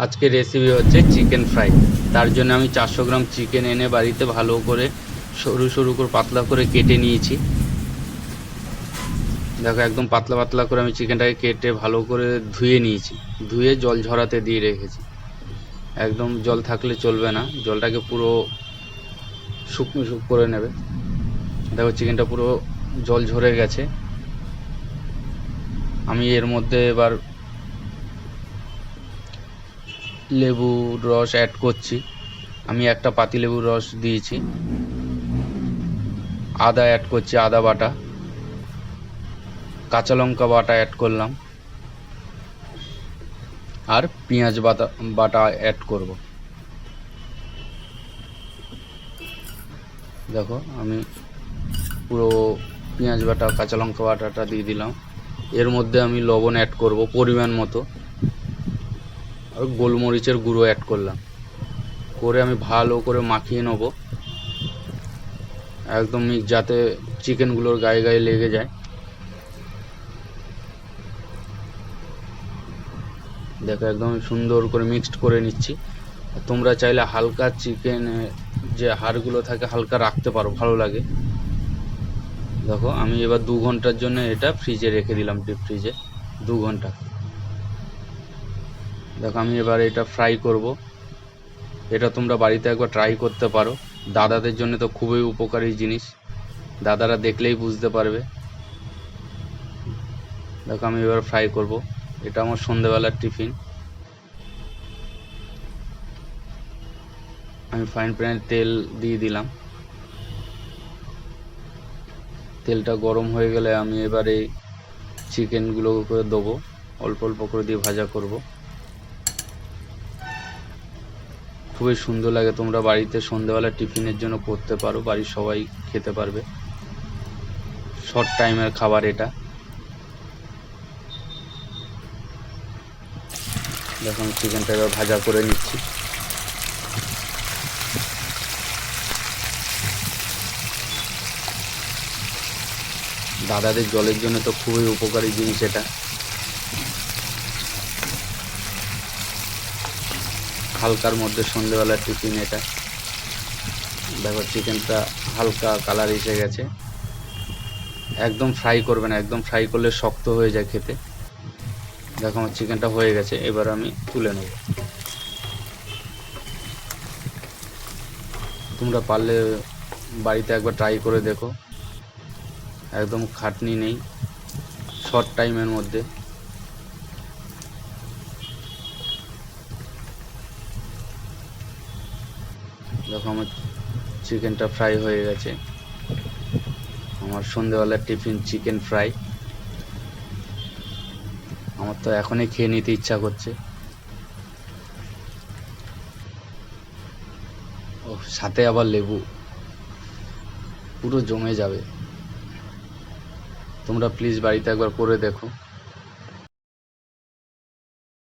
আজকে রেসিপি হচ্ছে chicken fry. তার জন্য আমি 400 গ্রাম চিকেন এনে বাড়িতে ভালো করে সরু সরু করে পাতলা করে কেটে নিয়েছি। দেখো একদম পাতলা পাতলা করে আমি চিকেনটাকে কেটে ভালো করে ধুয়ে নিয়েছি। ধুয়ে জল ঝরাতে দিয়ে রেখেছি। একদম জল থাকলে চলবে না, জলটাকে পুরো শুকনো করে নেবে। দেখো চিকেনটা পুরো জল ঝরে গেছে। আমি এর মধ্যে এবার লেবুর রস অ্যাড করছি। আমি একটা পাতিলেবুর রস দিয়েছি। আদা অ্যাড করছি, আদা বাটা। কাঁচা লঙ্কা বাটা অ্যাড করলাম, আর পেঁয়াজ বাটা অ্যাড করব। দেখো আমি পুরো পেঁয়াজ বাটা কাঁচা লঙ্কা বাটাটা দিয়ে দিলাম। এর মধ্যে আমি লবণ অ্যাড করব পরিমাণ মতো, আর গোলমরিচের গুঁড়ো অ্যাড করলাম। করে আমি ভালো করে মাখিয়ে নেব একদম, যাতে চিকেনগুলোর গায়ে গায়ে লেগে যায়। দেখো একদম সুন্দর করে মিক্সড করে নিচ্ছি। তোমরা চাইলে হালকা চিকেন যে হাড়গুলো থাকে হালকা রাখতে পারো, ভালো লাগে। দেখো আমি এবার 2 ঘন্টার জন্য এটা ফ্রিজে রেখে দিলাম, ডিপ ফ্রিজে 2 ঘন্টা। দেখো আমি এবার এটা ফ্রাই করব। এটা তোমরা বাড়িতে একবার ট্রাই করতে পারো। দাদাদের জন্য তো খুবই উপকারী জিনিস, দাদারা দেখলেই বুঝতে পারবে। দেখো আমি এবার ফ্রাই করব। এটা আমার সন্ধ্যেবেলার টিফিন। আমি ফ্রাইং প্যানে তেল দিয়ে দিলাম। তেলটা গরম হয়ে গেলে আমি এবারে চিকেনগুলো করে দেবো, অল্প অল্প করে দিয়ে ভাজা করব। খুবই সুন্দর লাগে, তোমরা বাড়িতে সন্ধ্যেবেলা টিফিনের জন্য করতে পারো, বাড়ির সবাই খেতে পারবে। শর্ট টাইমের খাবার এটা। দেখো আমি চিকেনটা এবার ভাজা করে নিচ্ছি। দাদাদের জলের জন্য তো খুবই উপকারী জিনিস এটা। হালকার মধ্যে সন্ধ্যেবেলার টিফিন এটা। দেখো চিকেনটা হালকা কালার এসে গেছে। একদম ফ্রাই করবে না, একদম ফ্রাই করলে শক্ত হয়ে যায় খেতে। দেখো আমার চিকেনটা হয়ে গেছে, এবার আমি তুলে নেব। তোমরা পারলে বাড়িতে একবার ট্রাই করে দেখো, একদম খাটনি নেই, শর্ট টাইমের মধ্যে। দেখো আমার চিকেনটা ফ্রাই হয়ে গেছে। আমার সন্ধ্যেবেলার টিফিন চিকেন ফ্রাই। আমার তো এখনই খেয়ে নিতে ইচ্ছা করছে। ও সাথে আবার লেবু, পুরো জমে যাবে। তোমরা প্লিজ বাড়িতে একবার করে দেখো।